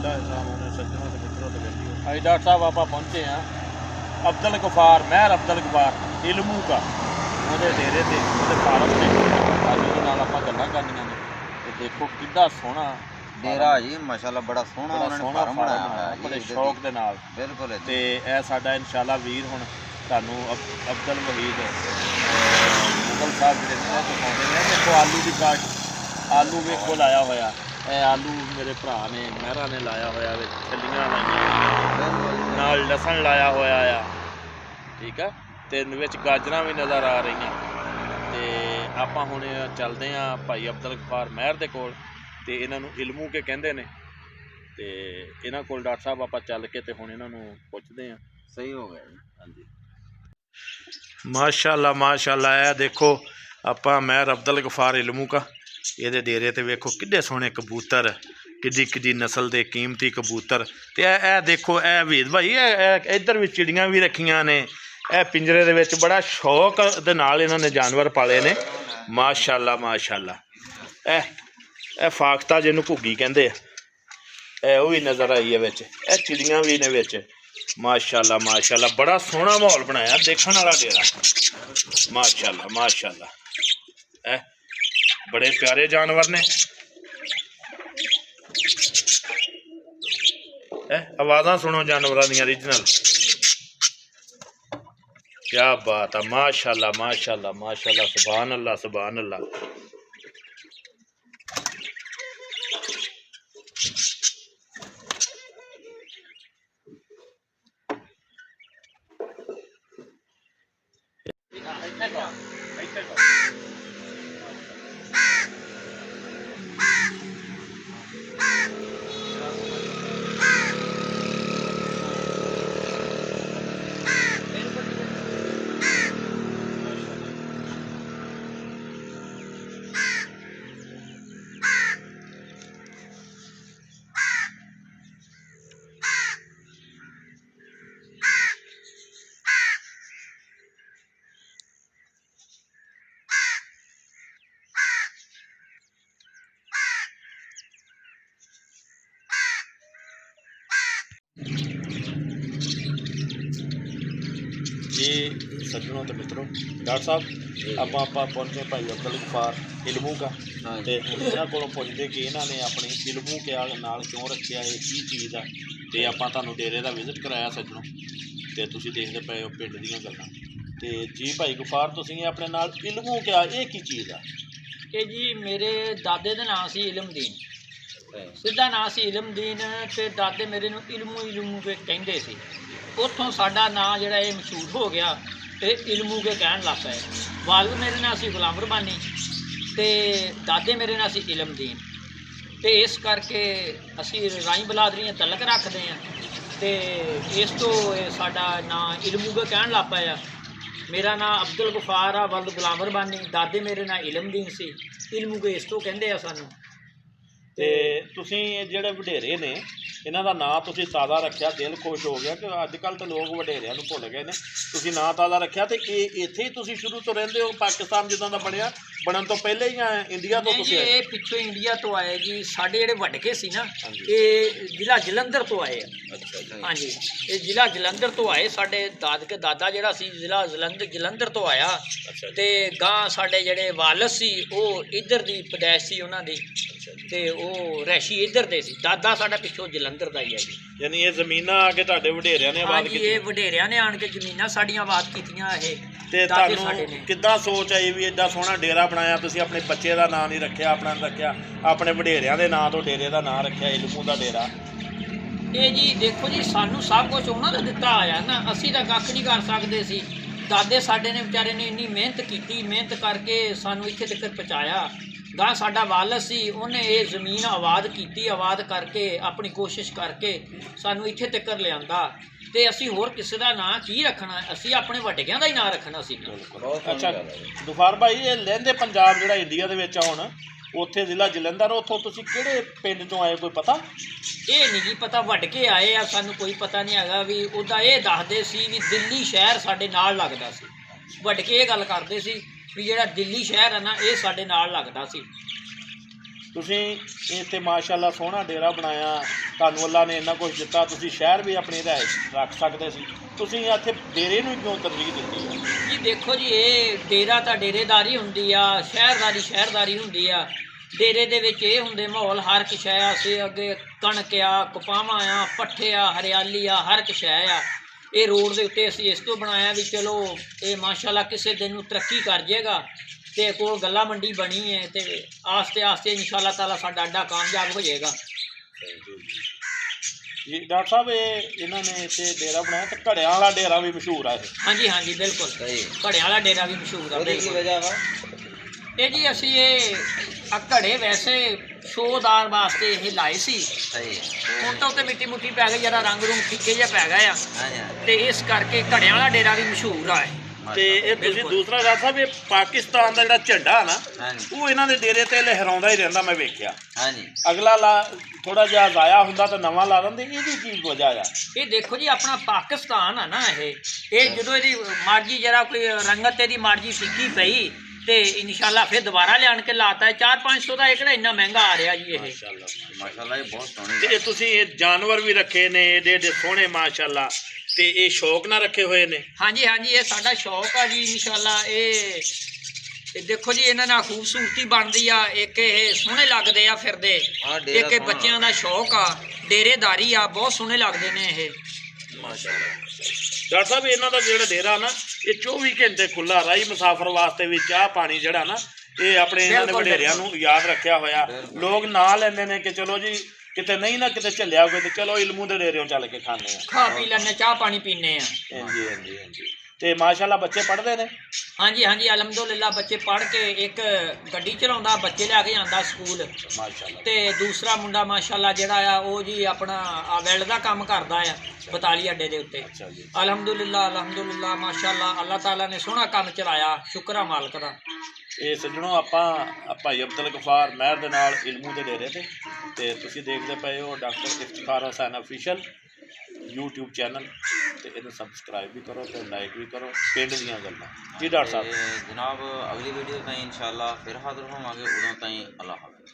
सज्जनों के मित्रों के व्यक्तियों, आज डॉक्टर साहब आप पहुँचे हैं अब्दुल गफार महर अब्दुल गफार इलमू का ਉਹਦੇ ਡੇਰੇ ਤੇ ਉਹਦੇ ਫਾਰਮ ਤੇ ਅੱਜ ਉਹਦੇ ਨਾਲ ਆਪਾਂ ਗੱਲਾਂ ਕਰਨੀਆਂ ਨੇ ਤੇ ਦੇਖੋ ਕਿੱਡਾ ਸੋਹਣਾ डेरा जी माशाल्लाह बड़ा सोहना उन्होंने फार्म बनाया हुआ है बड़े शौक ਦੇ ਨਾਲ बिल्कुल ਤੇ ਇਹ ਸਾਡਾ ਇਨਸ਼ਾਅੱਲਾ ਵੀਰ ਹੁਣ ਤੁਹਾਨੂੰ ਅਬਦੁਲ ਵਹੀਦ ਮੁਗਲ ਸਾਹਿਬ ਜਿਹੜੇ ਨੇ ਦਿਖਾਉਂਦੇ ਨੇ। ਦੇਖੋ ਆਲੂ ਦੀ ਕਾਟ ਆਲੂ ਵੇਖੋ ਲਾਇਆ ਹੋਇਆ, ਇਹ ਆਲੂ ਮੇਰੇ ਭਰਾ ਨੇ ਮਹਿਰਾ ਨੇ ਲਾਇਆ ਹੋਇਆ, ਵਿੱਚ ਛੱਲੀਆਂ ਲਾਈਆਂ ਨਾਲ ਲਸਣ ਲਾਇਆ ਹੋਇਆ ਆ, ਠੀਕ ਆ, ਤੇ ਵਿੱਚ ਗਾਜਰਾਂ ਵੀ ਨਜ਼ਰ ਆ ਰਹੀਆਂ। ਤੇ ਆਪਾਂ ਹੁਣ ਚੱਲਦੇ ਹਾਂ ਭਾਈ ਅਬਦੁਲ ਗਫਾਰ ਮਹਿਰ ਦੇ ਕੋਲ ਤੇ ਇਹਨਾਂ ਨੂੰ ਇਲਮੂ ਕੇ ਕਹਿੰਦੇ ਨੇ ਤੇ ਇਹਨਾਂ ਕੋਲ ਡਾਕਟਰ ਸਾਹਿਬ ਆਪਾਂ ਚੱਲ ਕੇ ਤੇ ਹੁਣ ਇਹਨਾਂ ਨੂੰ ਪੁੱਛਦੇ ਹਾਂ। सही हो गया ਹਾਂਜੀ ਮਾਸ਼ਾਅੱਲਾ ਮਾਸ਼ਾਅੱਲਾ। ਇਹ ਦੇਖੋ ਆਪਾਂ ਮਹਿਰ ਅਬਦੁਲ ਗਫਾਰ ਇਲਮੂ ਕਾ ਇਹਦੇ ਡੇਰੇ ਤੇ ਵੇਖੋ ਕਿੱਡੇ ਸੋਹਣੇ ਕਬੂਤਰ, ਕਿੱਡੀ ਕਿੱਡੀ ਨਸਲ ਦੇ ਕੀਮਤੀ ਕਬੂਤਰ। ਤੇ ਇਹ ਦੇਖੋ ਇਹ ਵੀਰ ਭਾਈ ਇਹ ਇੱਧਰ ਵੀ ਚਿੜੀਆਂ ਵੀ ਰੱਖੀਆਂ ਨੇ। ਇਹ ਪਿੰਜਰੇ ਦੇ ਵਿੱਚ ਬੜਾ ਸ਼ੌਕ ਦੇ ਨਾਲ ਇਹਨਾਂ ਨੇ ਜਾਨਵਰ ਪਾਲੇ ਨੇ ਮਾਸ਼ਾਅੱਲਾ ਮਾਸ਼ਾਅੱਲਾ। ਇਹ ਫਾਖਤਾ ਜਿਹਨੂੰ ਘੁੱਗੀ ਕਹਿੰਦੇ ਆ, ਇਹ ਉਹ ਵੀ ਨਜ਼ਰ ਆਈ ਹੈ ਵਿੱਚ, ਇਹ ਚਿੜੀਆਂ ਵੀ ਨੇ ਵਿੱਚ ਮਾਸ਼ਾਅੱਲਾ ਮਾਸ਼ਾਅੱਲਾ। ਬੜਾ ਸੋਹਣਾ ਮਾਹੌਲ ਬਣਾਇਆ, ਦੇਖਣ ਵਾਲਾ ਡੇਰਾ ਮਾਸ਼ਾਅੱਲਾ ਮਾਸ਼ਾਅੱਲਾ। ਇਹ ਬੜੇ ਪਿਆਰੇ ਜਾਨਵਰ ਨੇ। ਇਹ ਆਵਾਜ਼ਾਂ ਸੁਣੋ ਜਾਨਵਰਾਂ ਦੀਆਂ ਰੀਜਨਲ, क्या बात है माशाल्लाह माशाल्लाह माशाल्लाह, सुभान अल्लाह सुभान अल्लाह। जी सज्जनों तो मित्रों, डॉक्टर साहब ਆਪਾਂ ਪਹੁੰਚੇ ਭਾਈ ਅਬਦੁਲ ਗਫਾਰ ਇਲਮੂ का ਤੇ ਇਹਨਾਂ ਕੋਲੋਂ ਪੁੱਛਦੇ ਕਿ ਇਹਨਾਂ ਨੇ ਆਪਣੀ ਇਲਮੂ ਕੇ ਨਾਲ ਕਿਉਂ ਰੱਖਿਆ, ਇਹ ਕੀ ਚੀਜ਼ ਆ। ਤੇ ਆਪਾਂ ਤੁਹਾਨੂੰ ਡੇਰੇ ਦਾ ਵਿਜ਼ਿਟ ਕਰਾਇਆ ਸੱਜਣੋਂ, ਤੇ ਤੁਸੀਂ ਦੇਖਦੇ ਪਏ ਹੋ ਪਿੰਡ ਦੀਆਂ ਗੱਲਾਂ। ਤੇ ਜੀ ਭਾਈ ਗਫਾਰ ਤੁਸੀਂ ਆਪਣੇ ਨਾਲ ਇਲਮੂ ਕਿਹਾ, ਇਹ ਕੀ ਚੀਜ਼ ਆ? ਇਹ ਜੀ ਮੇਰੇ ਦਾਦੇ ਦਾ ਨਾਂ ਸੀ ਇਲਮਦੀਨ, ਸਿੱਧਾ ਨਾਂ ਸੀ ਇਲਮਦੀਨ, ਤੇ ਦਾਦੇ ਮੇਰੇ ਨੂੰ ਇਲਮੂ ਕੇ ਕਹਿੰਦੇ ਸੀ। ਉੱਥੋਂ ਸਾਡਾ ਨਾਂ ਜਿਹੜਾ ਇਹ ਮਸ਼ਹੂਰ ਹੋ ਗਿਆ ਤੇ ਇਲਮੂ ਕੇ ਕਹਿਣ ਲੱਗ ਪਏ। ਵਾਲਿਦ ਮੇਰੇ ਨਾਂ ਸੀ ਗੁਲਾਮ ਰਬਾਨੀ ਤੇ ਦਾਦੇ ਮੇਰੇ ਨਾਂ ਸੀ ਇਲਮਦੀਨ, ਤੇ ਇਸ ਕਰਕੇ ਅਸੀਂ ਰਾਈ ਬਲਾਦਰੀਆਂ ਤਲਕ ਰੱਖਦੇ ਹਾਂ ਤੇ ਇਸ ਤੋਂ ਸਾਡਾ ਨਾਂ ਇਲਮੂ ਕੇ ਕਹਿਣ ਲੱਗ ਪਿਆ। ਮੇਰਾ ਨਾਂ ਅਬਦੁਲ ਗਫਾਰ ਆ, ਵਾਲਿਦ ਗੁਲਾਮ ਰਬਾਨੀ, ਦਾਦੇ ਮੇਰੇ ਨਾਂ ਇਲਮਦੀਨ ਸੀ, ਇਲਮੂ ਕੇ ਇਸ ਤੋਂ ਕਹਿੰਦੇ ਆ ਸਾਨੂੰ। ਤੇ ਤੁਸੀਂ ਜਿਹੜੇ ਵਡੇਰੇ ਨੇ ਇਹਨਾਂ ਦਾ ਨਾਂ ਤੁਸੀਂ ਤਾਜ਼ਾ ਰੱਖਿਆ, ਦਿਲ ਖੁਸ਼ ਹੋ ਗਿਆ ਕਿ ਅੱਜ ਕੱਲ੍ਹ ਤਾਂ ਲੋਕ ਵਡੇਰਿਆਂ ਨੂੰ ਭੁੱਲ ਗਏ ਨੇ, ਤੁਸੀਂ ਨਾਂ ਤਾਜ਼ਾ ਰੱਖਿਆ। ਤੇ ਇਹ ਇੱਥੇ ਹੀ ਤੁਸੀਂ ਸ਼ੁਰੂ ਤੋਂ ਰਹਿੰਦੇ ਹੋ? ਪਾਕਿਸਤਾਨ ਜਿੱਦਾਂ ਦਾ ਬਣਨ ਤੋਂ ਪਹਿਲੇ ਹੀ ਇੰਡੀਆ ਤੋਂ ਤੁਸੀਂ? ਇਹ ਪਿੱਛੋਂ ਇੰਡੀਆ ਤੋਂ ਆਏ ਜੀ। ਸਾਡੇ ਜਿਹੜੇ ਵਡਕੇ ਸੀ ਨਾ, ਇਹ ਜ਼ਿਲ੍ਹਾ ਜਲੰਧਰ ਤੋਂ ਆਏ ਆ। ਹਾਂਜੀ, ਇਹ ਜ਼ਿਲ੍ਹਾ ਜਲੰਧਰ ਤੋਂ ਆਏ। ਸਾਡੇ ਦਾਦਾ ਜਿਹੜਾ ਸੀ ਜ਼ਿਲ੍ਹਾ ਜਲੰਧਰ ਤੋਂ ਆਇਆ, ਤੇ ਗਾਂ ਸਾਡੇ ਜਿਹੜੇ ਵਾਲਦ ਸੀ ਉਹ ਇੱਧਰ ਦੀ ਪੈਦਾਇਸ਼ ਸੀ ਉਹਨਾਂ ਦੀ, ਤੇ ਉਹ ਰੈਸ਼ੀ ਇੱਧਰ ਦੇ ਸੀ। ਦਾਦਾ ਸਾਡਾ ਪਿੱਛੋਂ ਜਲੰਧਰ ਦਾ ਹੀ ਹੈ ਜੀ। ਯਾਨੀ ਇਹ ਜ਼ਮੀਨਾਂ ਆ ਕੇ ਤੁਹਾਡੇ ਵਡੇਰਿਆਂ ਨੇ ਆਬਾਦ ਕੀਤੀ? ਇਹ ਵਡੇਰਿਆਂ ਨੇ ਆਣ ਕੇ ਜ਼ਮੀਨਾਂ ਸਾਡੀਆਂ ਆਬਾਦ ਕੀਤੀਆਂ। ਇਹ ਤੇ ਤੁਹਾਨੂੰ ਕਿੱਦਾਂ ਸੋਚ ਆਈ ਵੀ ਐਡਾ ਸੋਹਣਾ ਡੇਰਾ ਬਣਾਇਆ ਤੁਸੀਂ? ਆਪਣੇ ਬੱਚੇ ਦਾ ਨਾਂ ਨਹੀਂ ਰੱਖਿਆ, ਆਪਣਾ ਰੱਖਿਆ, ਆਪਣੇ ਵਡੇਰਿਆਂ ਦੇ ਨਾਂ ਤੋਂ ਡੇਰੇ ਦਾ ਨਾਂ ਰੱਖਿਆ ਇਲਮੂ ਦਾ ਡੇਰਾ। ਇਹ ਜੀ ਦੇਖੋ ਜੀ, ਸਾਨੂੰ ਸਭ ਕੁਝ ਉਹਨਾਂ ਦਾ ਦਿੱਤਾ ਆਇਆ ਨਾ, ਅਸੀਂ ਤਾਂ ਕੱਖ ਨਹੀਂ ਕਰ ਸਕਦੇ ਸੀ। ਦਾਦੇ ਸਾਡੇ ਨੇ ਵਿਚਾਰੇ ਨੇ ਇੰਨੀ ਮਿਹਨਤ ਕੀਤੀ, ਮਿਹਨਤ ਕਰਕੇ ਸਾਨੂੰ ਇੱਥੇ ਤੱਕ ਪਹੁੰਚਾਇਆ। ਗਾਂ ਸਾਡਾ ਵਾਲਦ ਸੀ, ਉਹਨੇ ਇਹ ਜ਼ਮੀਨ ਆਬਾਦ ਕੀਤੀ, ਆਬਾਦ ਕਰਕੇ ਆਪਣੀ ਕੋਸ਼ਿਸ਼ ਕਰਕੇ ਸਾਨੂੰ ਇੱਥੇ ਤੱਕ ਲਿਆਂਦਾ। ਤੇ ਅਸੀਂ ਹੋਰ ਕਿਸੇ ਦਾ ਨਾਂ ਕੀ ਰੱਖਣਾ, ਅਸੀਂ ਆਪਣੇ ਵੱਡਿਆਂ ਦਾ ਹੀ ਨਾਂ ਰੱਖਣਾ ਸੀ। ਅੱਛਾ ਗਫਾਰ ਭਾਈ, ਇਹ ਲਹਿੰਦੇ ਪੰਜਾਬ ਜਿਹੜਾ ਇੰਡੀਆ ਦੇ ਵਿੱਚ ਆ ਹੁਣ, ਉੱਥੇ ਜ਼ਿਲ੍ਹਾ ਜਲੰਧਰ, ਉੱਥੋਂ ਤੁਸੀਂ ਕਿਹੜੇ ਪਿੰਡ ਤੋਂ ਆਏ, ਕੋਈ ਪਤਾ? ਇਹ ਨਹੀਂ ਜੀ ਪਤਾ, ਵਡਕੇ ਆਏ ਆ, ਸਾਨੂੰ ਕੋਈ ਪਤਾ ਨਹੀਂ ਹੈਗਾ। ਵੀ ਉਹਦਾ ਇਹ ਦੱਸਦੇ ਸੀ ਵੀ ਦਿੱਲੀ ਸ਼ਹਿਰ ਸਾਡੇ ਨਾਲ ਲੱਗਦਾ ਸੀ। ਵਡਕੇ ਇਹ ਗੱਲ ਕਰਦੇ ਸੀ ਵੀ ਜਿਹੜਾ ਦਿੱਲੀ ਸ਼ਹਿਰ ਹੈ ਨਾ, ਇਹ ਸਾਡੇ ਨਾਲ ਲੱਗਦਾ ਸੀ। ਤੁਸੀਂ ਇੱਥੇ ਮਾਸ਼ਾਅੱਲਾ ਸੋਹਣਾ ਡੇਰਾ ਬਣਾਇਆ, ਤੁਹਾਨੂੰ ਅੱਲਾ ਨੇ ਇੰਨਾ ਕੁਝ ਦਿੱਤਾ, ਤੁਸੀਂ ਸ਼ਹਿਰ ਵੀ ਆਪਣੀ ਰਿਹਾਇਸ਼ ਰੱਖ ਸਕਦੇ ਸੀ, ਤੁਸੀਂ ਇੱਥੇ ਡੇਰੇ ਨੂੰ ਕਿਉਂ ਤਰਜੀਹ ਦਿੱਤੀ ਹੈ? ਜੀ ਦੇਖੋ ਜੀ, ਇਹ ਡੇਰਾ ਤਾਂ ਡੇਰੇਦਾਰੀ ਹੁੰਦੀ ਆ, ਸ਼ਹਿਰਦਾਰੀ ਸ਼ਹਿਰਦਾਰੀ ਹੁੰਦੀ ਆ। ਡੇਰੇ ਦੇ ਵਿੱਚ ਇਹ ਹੁੰਦੇ ਮਾਹੌਲ, ਹਰ ਇੱਕ ਸ਼ੈ ਆ, ਸੇ ਅੱਗੇ ਕਣਕ ਆ, ਕਪਾਵਾਂ ਆ, ਪੱਠੇ ਆ, ਹਰਿਆਲੀ ਆ, ਹਰ ਇੱਕ ਸ਼ੈ ਆ। ਇਹ ਰੋਡ ਦੇ ਉੱਤੇ ਅਸੀਂ ਇਸ ਤੋਂ ਬਣਾਇਆ ਵੀ ਚਲੋ ਇਹ ਮਾਸ਼ਾਅੱਲਾ ਕਿਸੇ ਦਿਨ ਨੂੰ ਤਰੱਕੀ ਕਰ ਜਾਏਗਾ, ਤੇ ਕੋਲ ਗੱਲਾ ਮੰਡੀ ਬਣੀ ਹੈ, ਤੇ ਆਸਤੇ ਆਸਤੇ ਇਨਸ਼ਾਅੱਲਾ ਤਾਲਾ ਸਾਡਾ ਅੱਡਾ ਕਾਮਯਾਬ ਹੋ ਜਾਏਗਾ। ਜੀ ਡਾਕਟਰ ਸਾਹਿਬ, ਇਹਨਾਂ ਨੇ ਇੱਥੇ ਡੇਰਾ ਬਣਾਇਆ ਤੇ ਘੜਿਆਂ ਵਾਲਾ ਡੇਰਾ ਵੀ ਮਸ਼ਹੂਰ ਆ ਇਹ। ਹਾਂਜੀ ਹਾਂਜੀ ਬਿਲਕੁਲ, ਘੜਿਆਂ ਵਾਲਾ ਡੇਰਾ ਵੀ ਮਸ਼ਹੂਰ ਆ। ਉਹਦੀ ਕੀ ਵਜ੍ਹਾ ਵਾ? ਇਹ ਜੀ ਅਸੀਂ ਇਹ ਘੜੇ ਵੈਸੇ ਸ਼ੋਅਦਾਰ ਵਾਸਤੇ ਇਹ ਲਾਏ ਸੀ, ਸਹੀ ਹੁਣ ਤਾਂ ਉੱਤੇ ਮਿੱਟੀ ਮੁੱਟੀ ਪੈ ਗਈ, ਜਰਾ ਰੰਗ ਰੂੰਗ ਫਿੱਕੇ ਜਿਹਾ ਪੈ ਗਿਆ ਆ, ਹਾਂਜੀ ਤੇ ਇਸ ਕਰਕੇ ਘੜਿਆਂ ਵਾਲਾ ਡੇਰਾ ਵੀ ਮਸ਼ਹੂਰ ਆ। ਤੇ ਇਹ ਤੁਸੀਂ ਦੂਸਰਾ ਡਾਕਟਰ ਸਾਹਿਬ, ਇਹ ਪਾਕਿਸਤਾਨ ਦਾ ਜਿਹੜਾ ਝੰਡਾ ਨਾ, ਹਾਂਜੀ ਉਹ ਇਹਨਾਂ ਦੇ ਡੇਰੇ ਤੇ ਲਹਿਰਾਉਂਦਾ ਹੀ ਰਹਿੰਦਾ, ਮੈਂ ਵੇਖਿਆ। ਹਾਂਜੀ ਅਗਲਾ ਲਾ ਥੋੜਾ ਜਿਹਾ ਜ਼ਾਇਆ ਹੁੰਦਾ ਤਾਂ ਨਵਾਂ ਲਾ ਦਿੰਦੇ, ਇਹਦੀ ਕੀ ਵਜ੍ਹਾ ਆ? ਇਹ ਦੇਖੋ ਜੀ, ਆਪਣਾ ਪਾਕਿਸਤਾਨ ਆ ਨਾ, ਇਹ ਜਦੋਂ ਇਹਦੀ ਮਰਜ਼ੀ ਜਰਾ ਕੋਈ ਰੰਗਤ ਇਹਦੀ ਮਰਜ਼ੀ ਫਿੱਕੀ ਪਈ ਤੇ ਇਨਸ਼ਾਅੱਲਾ ਫਿਰ ਦੁਬਾਰਾ ਲਿਆਣ ਕੇ ਲਾਤਾ ਹੈ। 400-500 ਦਾ ਇਹ ਕਿਹੜਾ ਇੰਨਾ ਮਹਿੰਗਾ ਆ ਰਿਹਾ ਜੀ ਇਹ। ਮਾਸ਼ਾਅੱਲਾ ਇਹ ਬਹੁਤ ਸੋਹਣੀ ਤੇ ਤੁਸੀਂ ਇਹ ਜਾਨਵਰ ਵੀ ਰੱਖੇ ਨੇ ਏਡੇ ਏਡੇ ਸੋਹਣੇ ਮਾਸ਼ਾਅੱਲਾ, ਤੇ ਇਹ ਸ਼ੌਕ ਨਾਲ ਰੱਖੇ ਹੋਏ ਨੇ? ਹਾਂਜੀ ਹਾਂਜੀ, ਇਹ ਸਾਡਾ ਸ਼ੌਕ ਆ ਜੀ ਇਨਸ਼ਾਅੱਲਾ। ਇਹ ਦੇਖੋ ਜੀ, ਇਹਨਾਂ ਨਾਲ ਖੂਬਸੂਰਤੀ ਬਣਦੀ ਆ, ਇੱਕ ਇਹ ਸੋਹਣੇ ਲੱਗਦੇ ਆ ਫਿਰਦੇ, ਇੱਕ ਇਹ ਬੱਚਿਆਂ ਦਾ ਸ਼ੌਕ ਆ, ਡੇਰੇਦਾਰੀ ਆ, ਬਹੁਤ ਸੋਹਣੇ ਲੱਗਦੇ ਨੇ ਇਹ ਮਾਸ਼ਾਅੱਲਾ। ਡਾਕਟਰ ਸਾਹਿਬ, ਇਹਨਾਂ ਦਾ ਜਿਹੜਾ ਡੇਰਾ ਨਾ, ਇਹ 24 ਘੰਟੇ ਖੁੱਲਾ ਰਾਹੀ ਮੁਸਾਫਰ ਵਾਸਤੇ ਵੀ ਚਾਹ ਪਾਣੀ ਜਿਹੜਾ ਨਾ, ਇਹ ਆਪਣੇ ਇਹਨਾਂ ਨੇ ਵਡੇਰਿਆਂ ਨੂੰ ਯਾਦ ਰੱਖਿਆ ਹੋਇਆ। ਲੋਕ ਨਾਂ ਲੈਂਦੇ ਨੇ ਕਿ ਚਲੋ ਜੀ ਕਿਤੇ ਨਹੀਂ ਨਾ ਕਿਤੇ ਝੱਲਿਆ ਹੋਵੇ ਤੇ ਚਲੋ ਇਲਮੂ ਦੇ ਡੇਰਿਓਂ ਚੱਲ ਕੇ ਖਾਂਦੇ ਆ, ਖਾ ਪੀ ਲੈਂਦੇ, ਚਾਹ ਪਾਣੀ ਪੀਂਦੇ ਆ। ਹਾਂਜੀ ਹਾਂਜੀ ਹਾਂਜੀ। ਤੇ ਮਾਸ਼ਾਅੱਲਾ ਬੱਚੇ ਪੜ੍ਹਦੇ ਨੇ? ਹਾਂਜੀ ਹਾਂਜੀ ਅਲਹਮਦੁਲਿਲਾ, ਬੱਚੇ ਪੜ੍ਹ ਕੇ ਇੱਕ ਗੱਡੀ ਚਲਾਉਂਦਾ, ਬੱਚੇ ਲੈ ਕੇ ਜਾਂਦਾ ਸਕੂਲ, ਮਾਸ਼ਾਅੱਲਾ। ਤੇ ਦੂਸਰਾ ਮੁੰਡਾ ਮਾਸ਼ਾਅੱਲਾ ਜਿਹੜਾ ਆ ਉਹ ਜੀ ਆਪਣਾ ਵੈਲਡ ਦਾ ਕੰਮ ਕਰਦਾ ਆ ਬਤਾਲੀ ਅੱਡੇ ਦੇ ਉੱਤੇ। ਅੱਛਾ ਜੀ। ਅਲਹਮਦੁਲਿਲਾ ਅਲਹਮਦੁਲਿਲਾ ਮਾਸ਼ਾਅੱਲਾ, ਅੱਲਾਹ ਤਾਲਾ ਨੇ ਸੋਹਣਾ ਕੰਮ ਚਲਾਇਆ, ਸ਼ੁਕਰ ਆ ਮਾਲਕ ਦਾ। ਇਹ ਸੱਜਣੋ, ਆਪਾਂ ਭਾਈ ਅਬਦੁਲ ਗਫਾਰ ਮਹਿਰ ਦੇ ਨਾਲ ਇਲਮੂ ਦੇ ਡੇਰੇ ਤੇ ਤੁਸੀਂ ਦੇਖਦੇ ਪਏ ਹੋ doctor Iftikhar Hussain official YouTube channel, ਤੇ ਇਹਨੂੰ ਸਬਸਕ੍ਰਾਈਬ ਵੀ ਕਰੋ ਤੇ ਲਾਈਕ ਵੀ ਕਰੋ। ਪਿੰਡ ਦੀਆਂ ਗੱਲਾਂ ਜੀ ਡਾਕਟਰ ਸਾਹਿਬ। ਜਨਾਬ, ਅਗਲੀ ਵੀਡੀਓ ਤਾਈਂ ਇਨਸ਼ਾਅੱਲਾ ਫਿਰ ਹਾਜ਼ਰ ਹੋਵਾਂਗੇ, ਉਦੋਂ ਤਾਈਂ ਅੱਲਾਹ ਹਾਫਿਜ਼।